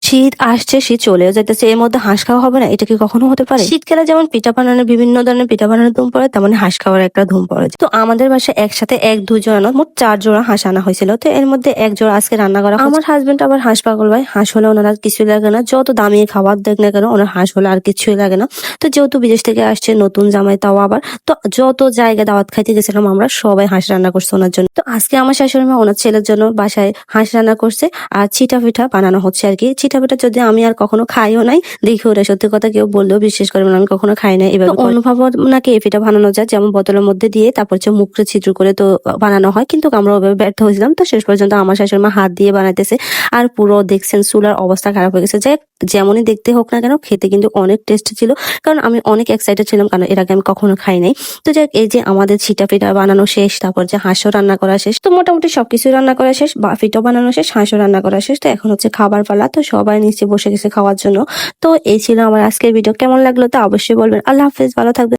শীত আসছে, শীত চলেও যাইতেছে, এর মধ্যে হাঁস খাওয়া হবে না? এটা কি কখনো হতে পারে? শীতকালে যেমন পিঠা বানানোর বিভিন্ন ধরনের পিঠা বানানোর ধুম পড়ে, তেমন হাঁস খাওয়ার একটা ধুম পড়ে। তো আমাদের বাসায় একসাথে ১-২ জোড়া না, মোট ৪ জোড়া হাঁস আনা হয়েছিল। তো এর মধ্যে ১ জোড়া আজকে রান্না করা হচ্ছে। আমার হাসব্যান্ড আবার হাঁস পাগল ভাই। হাঁস হলে ওনার আর কিছুই লাগে না। যত দামি খাবার দেখ না কেন, ওনার হাঁস হলে আর কিছুই লাগে না। তো যেহেতু বিদেশ থেকে আসছে নতুন জামাই, তাও আবার, তো যত জায়গায় দাওয়াত খাইতে গেছিলাম আমরা, সবাই হাঁস রান্না করছে ওনার জন্য। তো আজকে আমার শাশুড়ি মা ওনার ছেলের জন্য বাসায় হাঁস রান্না করছে, আর চিটা পিঠা বানানো হচ্ছে আর কি। চিটা পিঠা যদি আমি আর কখনো খাইও নাই, দেখি ওরা সত্যি কথা কেউ বললেও বিশ্বাস করবে না, আমি কখনো খাই নাই এভাবে। অনুভব নাকি এই পিঠা বানানো যায়, যেমন বোতলের মধ্যে দিয়ে তারপর হচ্ছে মুখটা ছিদ্র করে তো বানানো হয়, কিন্তু আমরা ওভাবে ব্যর্থ হয়েছিলাম। তো শেষ পর্যন্ত আমার শাশুড়ি মা হাত দিয়ে বানাইতেছে, আর পুরো দেখছেন চুলার অবস্থা খারাপ হয়ে গেছে। যাই হোক, যেমনই দেখতে হোক না কেন, খেতে কিন্তু অনেক টেস্ট ছিল, কারণ আমি অনেক এক্সাইটেড ছিলাম, কারণ এর আগে আমি কখনো খাই নাই। তো যাই হোক, এই যে আমাদের চিটা পিঠা বানানো শেষ, তারপর যে হাঁসও রান্না করা শেষ, তো মোটামুটি সবকিছু রান্না করা শেষ, বা পিঠা বানানো শেষ, হাঁসও রান্না করা শেষ। তো এখন হচ্ছে খাবার পালা, তো সবাই নিচে বসে গেছে খাওয়ার জন্য। তো এই ছিল আমার আজকের ভিডিও। কেমন লাগলো তা অবশ্যই বলবেন। আল্লাহ হাফেজ, ভালো থাকবেন।